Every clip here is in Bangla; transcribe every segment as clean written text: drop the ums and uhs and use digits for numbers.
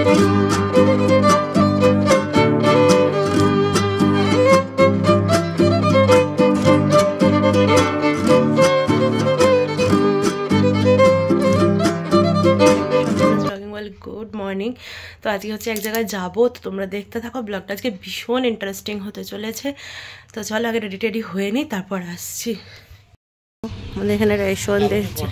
Good morning. তো আজকে হচ্ছে এক জায়গায় যাবো, তো তোমরা দেখতে থাকো ব্লগটা, আজকে ভীষণ ইন্টারেস্টিং হতে চলেছে। তো চলো আগে রেডি টেডি হয়ে নিই, তারপর আসছি। আমাদের এখানে রেশন দিচ্ছে,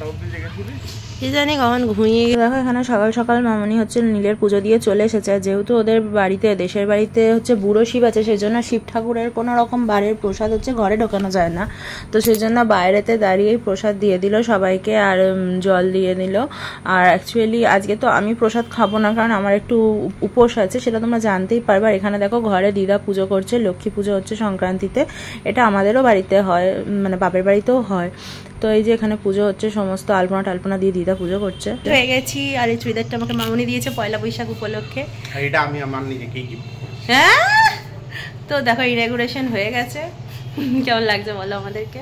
কি জানি কখন ঘুমিয়ে গেল। দেখো এখানে সকাল সকাল মামনি হচ্ছে নীলের পুজো দিয়ে চলে এসেছে। যেহেতু ওদের বাড়িতে, দেশের বাড়িতে হচ্ছে বুড়ো শিব আছে, সেই জন্য শিব ঠাকুরের কোনো রকম বারের প্রসাদ হচ্ছে ঘরে ঢোকানো যায় না। তো সেই জন্য বাইরেতে দাঁড়িয়েই প্রসাদ দিয়ে দিল সবাইকে, আর জল দিয়ে দিল। আর অ্যাকচুয়ালি আজকে তো আমি প্রসাদ খাবো না, কারণ আমার একটু উপোস আছে, সেটা তোমরা জানতেই পারবে। আর এখানে দেখো ঘরে দিদা পুজো করছে, লক্ষ্মী পুজো হচ্ছে সংক্রান্তিতে। এটা আমাদেরও বাড়িতে হয়, মানে বাপের বাড়িতেও হয়। তো এই যে এখানে পুজো হচ্ছে, সমস্ত আলপনা টালপনা দিয়ে দিদা পুজো করছে। হয়ে গেছি। আর এই চুড়িদারটা আমাকে মামনি দিয়েছে পয়লা বৈশাখ উপলক্ষে, এটা আমি আমার নিজেকেই গিফট করেছি। হ্যাঁ, তো দেখো ইনঅগুরেশন হয়ে গেছে। কেমন লাগছে বলো আমাদেরকে?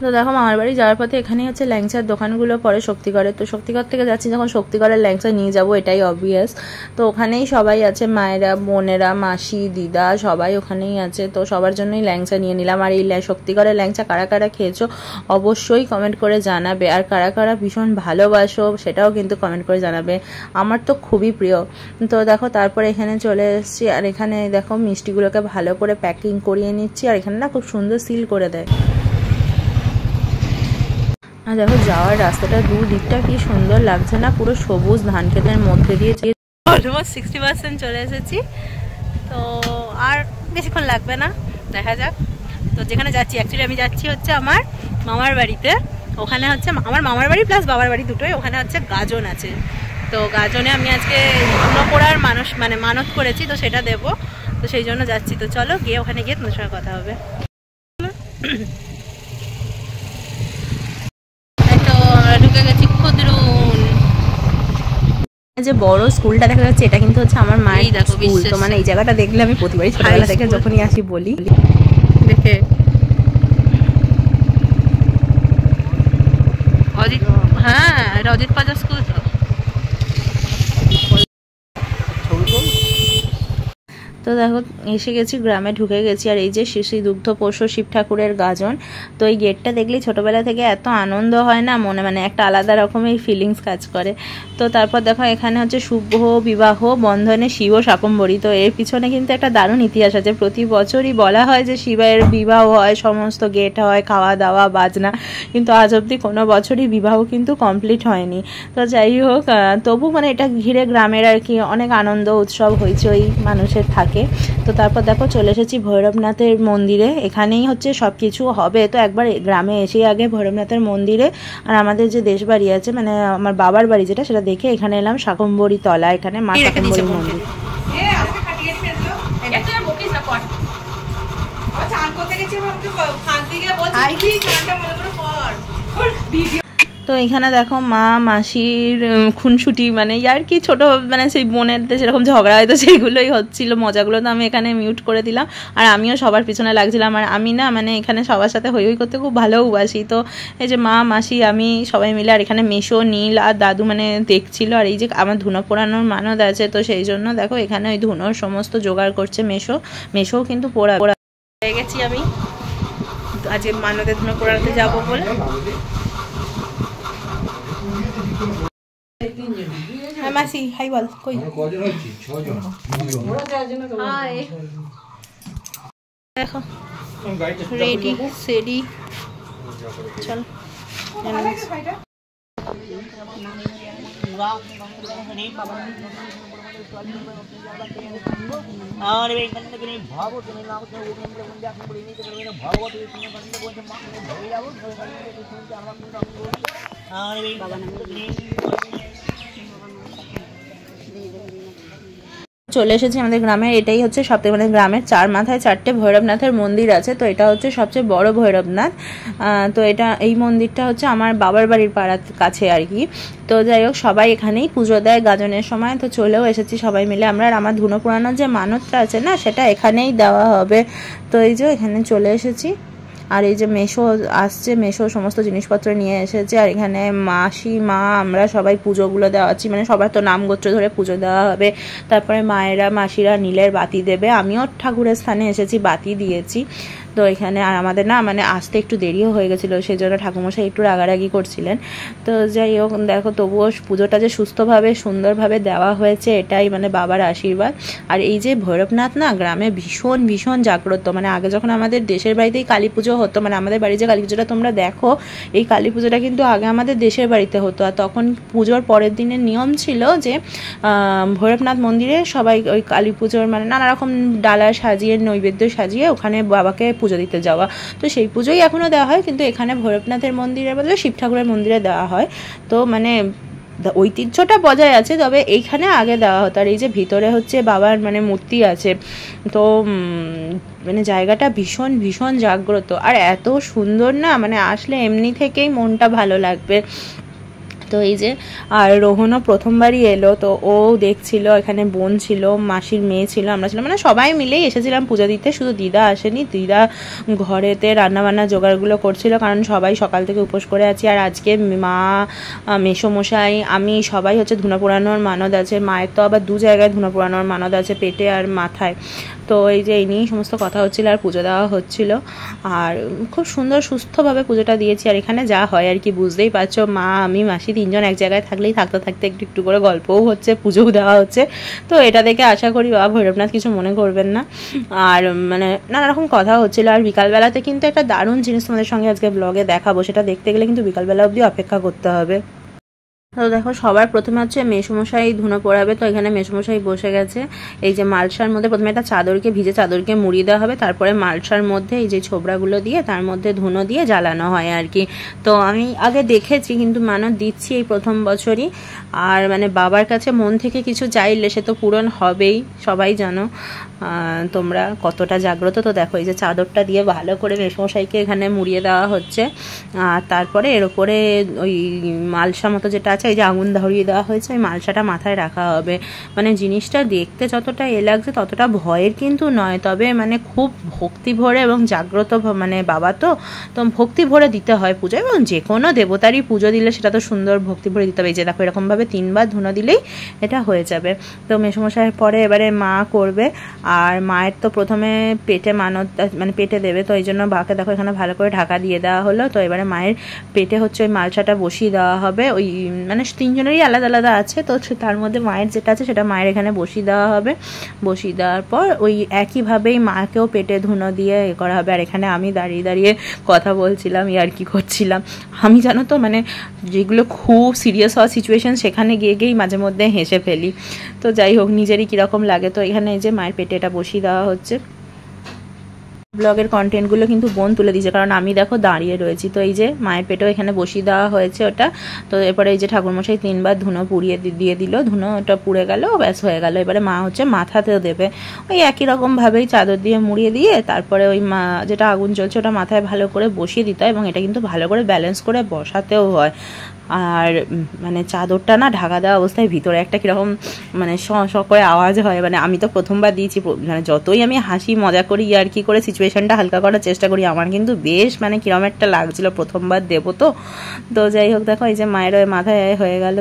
তো দেখো মামার বাড়ি যাওয়ার পথে এখানে হচ্ছে ল্যাংচার দোকানগুলো পরে শক্তিগড়ের। তো শক্তিগড় থেকে যাচ্ছি যখন, শক্তিগড়ের ল্যাংচা নিয়ে যাব, এটাই অবভিয়াস। তো ওখানেই সবাই আছে, মায়েরা, বোনেরা, মাসি, দিদা, সবাই ওখানেই আছে। তো সবার জন্যই ল্যাংচা নিয়ে নিলাম। আর এই শক্তিগড়ের ল্যাংচা কারা কারা খেয়েছো অবশ্যই কমেন্ট করে জানাবে, আর কারা কারা ভীষণ ভালোবাসো সেটাও কিন্তু কমেন্ট করে জানাবে। আমার তো খুবই প্রিয়। তো দেখো তারপরে এখানে চলে এসেছি, আর এখানে দেখো মিষ্টিগুলোকে ভালো করে প্যাকিং করিয়ে নিচ্ছি। আর এখানে না খুব সুন্দর সিল করে দেয়। আর দেখো যাওয়ার রাস্তাটা দুদিকটা কি সুন্দর লাগছে না, পুরো সবুজ ধান ক্ষেতের মধ্যে দিয়ে। অলমোস্ট 60% চলে এসেছি, তো আর বেশিক্ষণ লাগবে না, দেখা যাক। তো যেখানে যাচ্ছি, অ্যাকচুয়ালি আমি যাচ্ছি হচ্ছে আমার মামার বাড়িতে। ওখানে হচ্ছে আমার মামার বাড়ি প্লাস বাবার বাড়ি দুটোই, ওখানে হচ্ছে গাজন আছে। তো গাজনে আমি আজকে করার মানত করেছি, তো সেটা দেবো। তো সেই জন্য যাচ্ছি। তো চলো গিয়ে ওখানে গিয়ে তোমার সঙ্গে কথা হবে। ঢুকে গেছি খুদরুন। যে বড় স্কুলটা দেখা যাচ্ছে, এটা কিন্তু হচ্ছে আমার মায়ের স্কুল। তো মানে এই জায়গাটা দেখলে আমি প্রতিবারই ছোটবেলা থেকে যখনই আসি বলি, দেখে হ্যাঁ এটা অজিত পাজা স্কুল। তো দেখো এসে গেছি, গ্রামে ঢুকে গেছি। আর এই যে শ্রী দুগ্ধ পোষ্য শিব ঠাকুরের গাজন। তো এই গেটটা দেখলেই ছোটবেলা থেকে এত আনন্দ হয় না মনে, মানে একটা আলাদা রকমের ফিলিংস কাজ করে। তো তারপর দেখো এখানে হচ্ছে শুভ বিবাহ বন্ধনে শিব শাকম্ভরী। তো এর পিছনে কিন্তু একটা দারুণ ইতিহাস আছে। প্রতি বছরই বলা হয় যে শিবের বিবাহ হয়, সমস্ত গেট হয়, খাওয়া দাওয়া বাজনা, কিন্তু আজ অবধি কোনো বছরই বিবাহ কিন্তু কমপ্লিট হয়নি। তো যাই হোক, তবু মানে এটা ঘিরে গ্রামের আর কি অনেক আনন্দ উৎসব হইচই মানুষের থাকে। তো তারপর দেখো চলে এসেছি ভৈরবনাথের মন্দিরে, এখানেই হচ্ছে সব কিছু হবে। তো একবার গ্রামে এসেই আগে ভৈরবনাথের মন্দিরে, আর আমাদের যে দেশ বাড়ি আছে মানে আমার বাবার বাড়ি যেটা, সেটা দেখে এখানে এলাম শাকম্ভরী তলা, এখানে মা শাকম্ভরী মন্দির। তো এখানে দেখো মা মাসির খুনসুটি, মানে ইয়ার কি ছোট মানে সেই বোনেরদের যেরকম ঝগড়া হয়, তো সেইগুলোই হচ্ছিল, মজাগুলো। তো আমি এখানে মিউট করে দিলাম, আর আমিও সবার পিছনে লাগছিলাম। আর আমি না মানে এখানে সবার সাথে হই হই করতে খুব ভালোবাসি। তো এই যে মা মাসি আমি সবাই মিলে, আর এখানে মেশো নীল আর দাদু মানে দেখছিল। আর এই যে আমার ধুনো পোড়ানোর মানত আছে, তো সেই জন্য দেখো এখানে ওই ধুনোর সমস্ত জোগাড় করছে মেশোও কিন্তু পোড়া হয়ে গেছি আমি আজকে মানতে ধুনো পোড়াতে যাবো বলে। মাসি হাই বল, কই দেখো রেডি সেডি, চল। চলে এসেছি আমাদের গ্রামে। এটাই হচ্ছে সবথেকে মানে গ্রামের 4 মাথায় 4টে ভৈরবনাথের মন্দির আছে। তো এটা হচ্ছে সবচেয়ে বড় ভৈরবনাথ। তো এই মন্দিরটা হচ্ছে আমার বাবার বাড়ির পাড়ার কাছে আর কি। তো যাই হোক, সবাই এখানেই পুজো দেয় গাজনের সময়। তো চলেও এসেছি সবাই মিলে আমরা। আর আমার ধুনো পুরানোর যে মানতটা আছে না, সেটা এখানেই দেওয়া হবে। তো এই যে এখানে চলে এসেছি। আর এই যে মেশো আসছে, মেশো সমস্ত জিনিসপত্র নিয়ে এসেছে। আর এখানে মাসি মা আমরা সবাই পুজোগুলো দেওয়াচ্ছি, মানে সবার তো নাম গোত্র ধরে পুজো দেওয়া হবে। তারপরে মায়েরা মাসিরা নীলের বাতি দেবে। আমিও ঠাকুরের স্থানে এসেছি, বাতি দিয়েছি। তো এখানে আর আমাদের না মানে আসতে একটু দেরিও হয়ে গেছিলো, সেই জন্য ঠাকুরমশাই একটু রাগারাগি করছিলেন। তো যাই হোক, দেখো তবুও পুজোটা যে সুস্থভাবে সুন্দরভাবে দেওয়া হয়েছে, এটাই মানে বাবার আশীর্বাদ। আর এই যে ভৈরবনাথ না গ্রামে ভীষণ ভীষণ জাগ্রত। মানে আগে যখন আমাদের দেশের বাড়িতেই কালী পুজো হতো, মানে আমাদের বাড়ি যে কালী পুজোটা তোমরা দেখো, এই কালী পুজোটা কিন্তু আগে আমাদের দেশের বাড়িতে হতো। আর তখন পুজোর পরের দিনের নিয়ম ছিল যে ভৈরবনাথ মন্দিরে সবাই ওই কালী পুজোর মানে নানা রকম ডালা সাজিয়ে নৈবেদ্য সাজিয়ে ওখানে বাবাকে পুজো দিতে যাওয়া। তো সেই পুজোই এখনও দেওয়া হয়, কিন্তু এখানে ভৈরবনাথের মন্দিরের বদলে শিব ঠাকুরের মন্দিরে দেওয়া হয়। তো মানে ঐতিহ্যটা বজায় আছে, তবে এইখানে আগে দেওয়া হতো। আর এই যে ভিতরে হচ্ছে বাবার মানে মূর্তি আছে। তো মানে জায়গাটা ভীষণ ভীষণ জাগ্রত আর এত সুন্দর না, মানে আসলে এমনি থেকেই মনটা ভালো লাগবে। তো এই যে আর রোহনও প্রথমবারই এলো। তো ও দেখছিল, এখানে বোন ছিল, মাসির মেয়ে ছিল, আমরা ছিলাম, মানে সবাই মিলেই এসেছিলাম পুজো দিতে। শুধু দিদা আসেনি, দিদা ঘরেতে রান্নাবান্না জোগাড়গুলো করছিল, কারণ সবাই সকাল থেকে উপোস করে আছি। আর আজকে মা, মেসোমশাই, আমি সবাই হচ্ছে ধুনো পোড়ানোর মানদ আছে। মায়ের তো আবার 2 জায়গায় ধুনো পোড়ানোর মানদ আছে, পেটে আর মাথায়। তো এই যে এই নিয়েই সমস্ত কথা হচ্ছিল আর পুজো দেওয়া হচ্ছিল। আর খুব সুন্দর সুস্থভাবে পুজোটা দিয়েছি। আর এখানে যা হয় আর কি বুঝতেই পারছো, মা আমি মাসি 3 জন এক জায়গায় থাকলেই থাকতে থাকতে একটু একটু করে গল্পও হচ্ছে, পুজোও দেওয়া হচ্ছে। তো এটা দেখে আশা করি বাবা ভৈরবনাথ কিছু মনে করবেন না। আর মানে নানা রকম কথা হচ্ছিল। আর বিকালবেলাতে কিন্তু একটা দারুণ জিনিস তোমাদের সঙ্গে আজকে ব্লগে দেখাবো, সেটা দেখতে গেলে কিন্তু বিকালবেলা অবধি অপেক্ষা করতে হবে। তো দেখো, সবার প্রথমে হচ্ছে মেসোমশাই ধুনো পোড়াবে। তো এখানে মেসোমশাই বসে গেছে। এই যে মালসার মধ্যে প্রথমে একটা চাদরকে, ভিজে চাদরকে মুড়িয়ে দেওয়া হবে, তারপরে মালসার মধ্যে এই যে ছোবড়াগুলো দিয়ে তার মধ্যে ধুনো দিয়ে জ্বালানো হয় আর কি। তো আমি আগে দেখেছি, কিন্তু মানত দিচ্ছি এই প্রথম বছরই। আর মানে বাবার কাছে মন থেকে কিছু চাইলে সে তো পূরণ হবেই, সবাই জানো তোমরা কতটা জাগ্রত। তো দেখো, এই যে চাদরটা দিয়ে ভালো করে মেসোমশাইকে এখানে মুড়িয়ে দেওয়া হচ্ছে। আর তারপরে এর ওপরে ওই মালসা মতো যেটা আছে, এই যে আগুন ধরিয়ে দেওয়া হয়েছে, ওই মালসাটা মাথায় রাখা হবে। মানে জিনিসটা দেখতে যতটা লাগছে ততটা ভয়ের কিন্তু নয়, তবে মানে খুব ভক্তি ভরে এবং জাগ্রত, মানে বাবা তো ভক্তি ভরে দিতে হয় পুজো। এবং যে কোনো দেবতারই পুজো দিলে সেটা তো সুন্দর ভক্তি ভরে দিতে হবে। এই যে দেখো, এরকমভাবে 3 বার ধুনো দিলেই এটা হয়ে যাবে। তো মেসোমশাইয়ের পরে এবারে মা করবে। আর মায়ের তো প্রথমে পেটে মানত, মানে পেটে দেবে। তো এই জন্য বাকে দেখো এখানে ভালো করে ঢাকা দিয়ে দেওয়া হলো। তো এবারে মায়ের পেটে হচ্ছে ওই মালসাটা বসিয়ে দেওয়া হবে। ওই মানে 3 জনেরই আলাদা আলাদা আছে, তো তার মধ্যে মায়ের যেটা আছে সেটা মায়ের এখানে বসিয়ে দেওয়া হবে। বসিয়ে দেওয়ার পর ওই একইভাবেই মাকেও পেটে ধুনো দিয়ে করা হবে। আর এখানে আমি দাঁড়িয়ে দাঁড়িয়ে কথা বলছিলাম, ইয়ার্কি করছিলাম। আমি জানো তো মানে যেগুলো খুব সিরিয়াস হওয়া সিচুয়েশন, সেখানে গিয়েই মাঝে মধ্যে হেসে ফেলি। তো যাই হোক, নিজেরই কীরকম লাগে। তো এখানে এই যে মায়ের পেটে এটা বসিয়ে দেওয়া হচ্ছে। ব্লগের কন্টেন্টগুলো কিন্তু বোন তুলে দিয়েছে, কারণ আমি দেখো দাঁড়িয়ে রয়েছি। তো এই যে মায়ের পেটেও এখানে বসিয়ে দেওয়া হয়েছে ওটা। তো এরপরে এই যে ঠাকুরমশাই 3 বার ধুনো পুড়িয়ে দিয়ে দিল, ধুনো ওটা পুড়ে গেল, ব্যাস হয়ে গেল। এবারে মা হচ্ছে মাথাতেও দেবে, ওই একই রকমভাবেই চাদর দিয়ে মুড়িয়ে দিয়ে তারপরে ওই মা যেটা আগুন জ্বলছে ওটা মাথায় ভালো করে বসিয়ে দিতে হয়। এবং এটা কিন্তু ভালো করে ব্যালেন্স করে বসাতেও হয়। আর মানে চাদরটা না ঢাকা দেওয়া অবস্থায় ভিতরে একটা কীরকম মানে শ করে আওয়াজ হয়। মানে আমি তো প্রথমবার দিয়েছি, মানে যতই আমি হাসি মজা করি আর কি করে সিচুয়েশানটা হালকা করার চেষ্টা করি, আমার কিন্তু বেশ মানে কীরকম একটা লাগছিলো প্রথমবার দেবো। তো যাই হোক, দেখো এই যে মায়ের ওই মাথায় হয়ে গেল,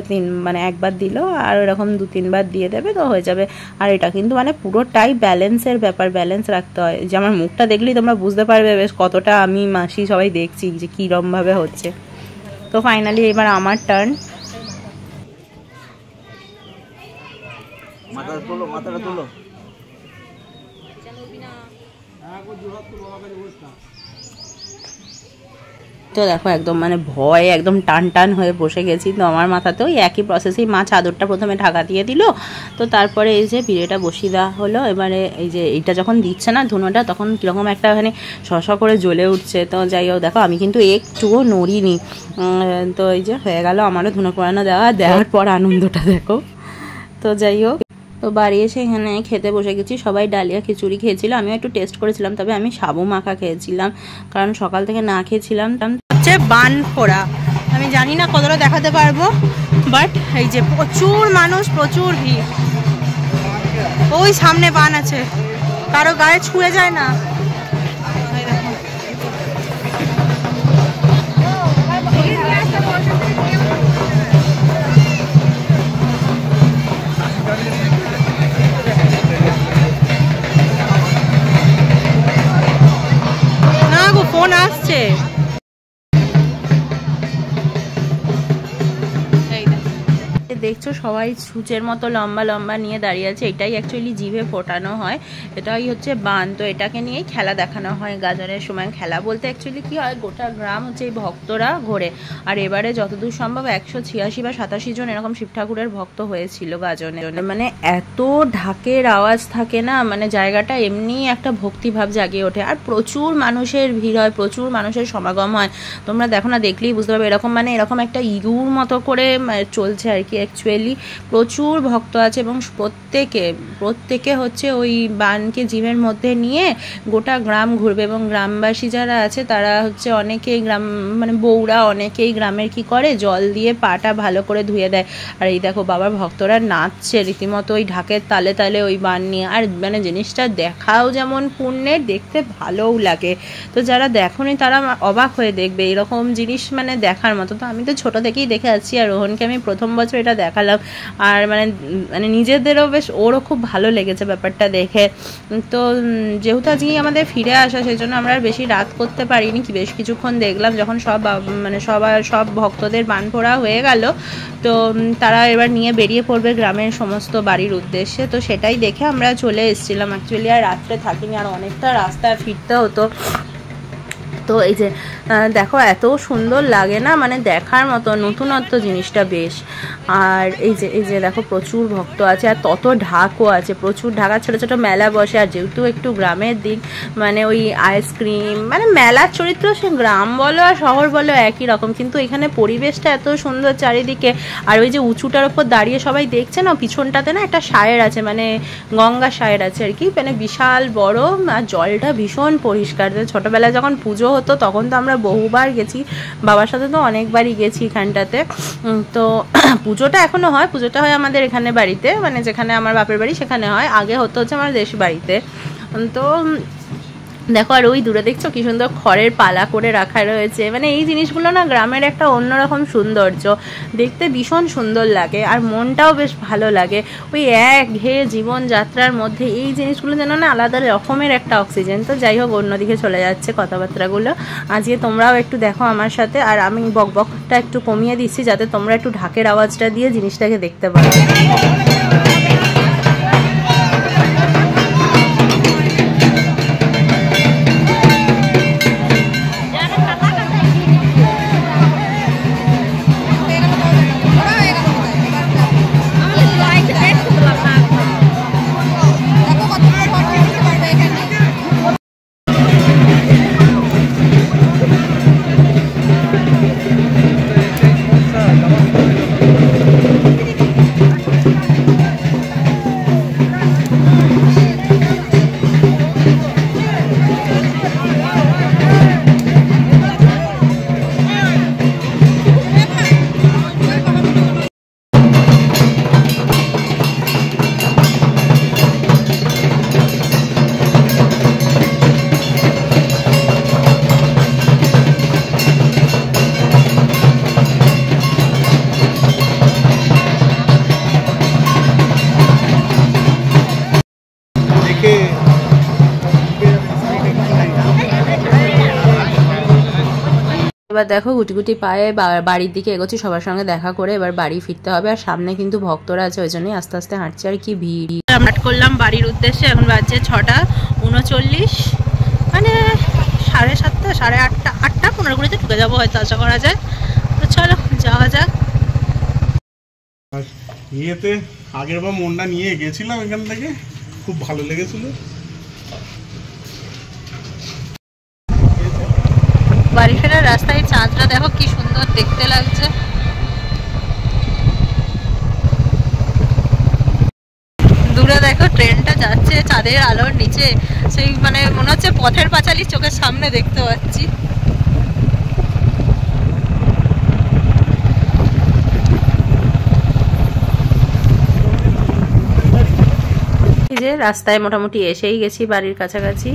মানে 1 বার দিল, আর এরকম 2-3 বার দিয়ে দেবে, তো হয়ে যাবে। আর এটা কিন্তু মানে পুরোটাই ব্যালেন্সের ব্যাপার, ব্যালেন্স রাখতে হয়। যে আমার মুখটা দেখলেই তোমরা বুঝতে পারবে বেশ কতটা আমি মাসি সবাই দেখছি যে কীরকমভাবে হচ্ছে। তো ফাইনালি এবার আমার টার্ন। মাথাটা তোলো। তো দেখো একদম মানে ভয়ে একদম টান হয়ে বসে গেছি। তো আমার মাথাতেও একই প্রসেসেই মা চাদরটা প্রথমে ঢাকা দিয়ে দিল। তো তারপরে এই যে পিড়েটা বসিয়ে দেওয়া হলো। এবারে এই যে এইটা যখন দিচ্ছে না ধুনোটা, তখন কীরকম একটা মানে শশ করে জ্বলে উঠছে। তো যাই হোক, দেখো আমি কিন্তু একটুও নড়িনি। তো এই যে হয়ে গেল আমারও ধুনো পোড়ানো দেওয়ার পর আনন্দটা দেখো। তো যাই হোক, তো বাড়ি এসে এখানে খেতে বসে গেছি। সবাই ডালিয়া খিচুড়ি খেয়েছিল, আমিও একটু টেস্ট করেছিলাম, তবে আমি সাবু মাখা খেয়েছিলাম কারণ সকাল থেকে না খেয়েছিলাম। হচ্ছে বানফোড়া, আমি জানি না কতটা দেখাতে পারবো, বাট এই যে প্রচুর মানুষ, প্রচুর ভিড়। ওই সামনে বান আছে, কারো গায়ে ছুঁয়ে যায় না। না গো, ফোন আসছে। দেখছো সবাই ছুঁচের মতো লম্বা লম্বা নিয়ে দাঁড়িয়ে আছে, এটাই অ্যাকচুয়ালি জিভে ফোটানো হয়, এটাই হচ্ছে বান। তো এটাকে নিয়েই খেলা দেখানো হয় গাজনের সময়। খেলা বলতে অ্যাকচুয়ালি কি হয়, গোটা গ্রাম হচ্ছে এই ভক্তরা ঘোরে। আর এবারে যতদূর সম্ভব 186 বা 87 জন এরকম শিব ঠাকুরের ভক্ত হয়েছিল গাজনে। মানে এত ঢাকের আওয়াজ থাকে না, মানে জায়গাটা এমনি একটা ভক্তিভাব জাগিয়ে ওঠে। আর প্রচুর মানুষের ভিড় হয়, প্রচুর মানুষের সমাগম হয়। তোমরা দেখো না, দেখলেই বুঝতে পারবে। এরকম মানে এরকম একটা ইগুর মতো করে চলছে আর কি। অ্যাকচুয়ালি প্রচুর ভক্ত আছে এবং প্রত্যেকে হচ্ছে ওই বানকে জিমের মধ্যে নিয়ে গোটা গ্রাম ঘুরবে। এবং গ্রামবাসী যারা আছে তারা হচ্ছে অনেকেই মানে বউরা অনেকেই গ্রামের কি করে, জল দিয়ে পাটা ভালো করে ধুয়ে দেয়। আর এই দেখো বাবার ভক্তরা নাচছে রীতিমতো ওই ঢাকের তালে তালে ওই বান নিয়ে। আর মানে জিনিসটা দেখাও যেমন পুণ্যের, দেখতে ভালোও লাগে। তো যারা দেখোনি তারা অবাক হয়ে দেখবে, এরকম জিনিস মানে দেখার মতো। তো আমি তো ছোট থেকেই দেখে আসছি, আর রোহনকে আমি প্রথম বছর এটা দেখালাম। আর মানে নিজেদেরও বেশ, ওরও খুব ভালো লেগেছে ব্যাপারটা দেখে। তো যেহেতু আজকেই আমাদের ফিরে আসা, সেই জন্য আমরা আর বেশি রাত করতে পারিনি, কি বেশ কিছুক্ষণ দেখলাম। যখন সব ভক্তদের বান ফোড়া হয়ে গেল, তো তারা এবার নিয়ে বেরিয়ে পড়বে গ্রামের সমস্ত বাড়ির উদ্দেশ্যে। তো সেটাই দেখে আমরা চলে এসেছিলাম অ্যাকচুয়ালি। আর রাত্রে থাকিনি, আর অনেকটা রাস্তা ফিরতে হতো। তো এই যে দেখো এত সুন্দর লাগে না, মানে দেখার মতো নতুনত্ব জিনিসটা বেশ। আর এই যে দেখো প্রচুর ভক্ত আছে, আর তত ঢাকও আছে, প্রচুর ঢাকা, ছোটো ছোটো মেলা বসে। আর যেহেতু একটু গ্রামের দিক, মানে ওই আইসক্রিম, মানে মেলার চরিত্র সে গ্রাম বলো আর শহর বলো একই রকম, কিন্তু এখানে পরিবেশটা এত সুন্দর চারিদিকে। আর ওই যে উঁচুটার ওপর দাঁড়িয়ে সবাই দেখছে না, পিছনটাতে না একটা সায়ের আছে, মানে গঙ্গা সায়ের আছে আর কি, মানে বিশাল বড়। আর জলটা ভীষণ পরিষ্কার। ছোটোবেলায় যখন পুজো হতো তখন তো আমরা বহুবার গেছি, বাবার সাথে তো অনেকবারই গেছি এখানটাতে। তো পুজোটা এখনো হয়, পুজোটা হয় আমাদের এখানে বাড়িতে, মানে যেখানে আমার বাপের বাড়ি সেখানে হয়। আগে হতো হচ্ছে আমার দেশ বাড়িতে। তো দেখো, আর ওই দূরে দেখছো কি সুন্দর খড়ের পালা করে রাখা রয়েছে। মানে এই জিনিসগুলো না গ্রামের একটা অন্যরকম সৌন্দর্য, দেখতে ভীষণ সুন্দর লাগে, আর মনটাও বেশ ভালো লাগে। ওই একঘেয়ে জীবনযাত্রার মধ্যে এই জিনিসগুলো যেন না আলাদা রকমের একটা অক্সিজেন। তো যাই হোক, অন্যদিকে চলে যাচ্ছে কথাবার্তাগুলো। আজকে তোমরাও একটু দেখো আমার সাথে, আর আমি বকবকটা একটু কমিয়ে দিচ্ছি যাতে তোমরা একটু ঢাকের আওয়াজটা দিয়ে জিনিসটাকে দেখতে পারো। এবার দেখো গুটি পায়ে বাড়ির দিকে এগোচ্ছি, সবার সঙ্গে দেখা করে এবার বাড়ি ফিরতে হবে। আর সামনে কিন্তু ভক্তরা আছে, ওই জন্যই আস্তে আস্তে হাঁটছি। আর কি ভিড়। আমরা করলাম বাড়ির উদ্দেশ্যে, এখন বাজছে 6:39, মানে 7:30 8:30 8:15 ঢুকে যাবো হয়তো, আশা করা যায়। তো চলো যাওয়া যাক। ইয়েতে আগের বার মনটা নিয়ে গেছিলাম এখান থেকে, খুব ভালো লেগেছিল। বাড়ি ফেরার রাস্তায় চাঁদটা দেখো কি সুন্দর দেখতে লাগছে। ট্রেনটা যাচ্ছে চাঁদের আলোর নিচে, সেই মানে মনে হচ্ছে পথের পাঁচালী চোখের সামনে দেখতে পাচ্ছি। এই যে রাস্তায় মোটামুটি এসেই গেছি বাড়ির কাছাকাছি,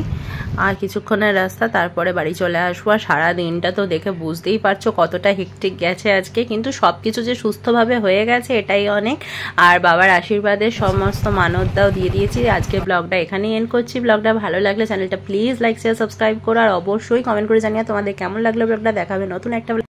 আর কিছুক্ষণের রাস্তা, তারপরে বাড়ি চলে আসবো। আর সারা দিনটা তো দেখে বুঝতেই পারছো কতটা হেক্টিক গেছে আজকে, কিন্তু সবকিছু যে সুস্থভাবে হয়ে গেছে এটাই অনেক। আর বাবার আশীর্বাদে সমস্ত মানতটাও দিয়ে দিয়েছি। আজকে ব্লগটা এখানেই এন্ড করছি। ব্লগটা ভালো লাগলে চ্যানেলটা প্লিজ লাইক শেয়ার সাবস্ক্রাইব করো, আর অবশ্যই কমেন্ট করে জানিয়ে তোমাদের কেমন লাগলো ব্লগটা। দেখাবে নতুন একটা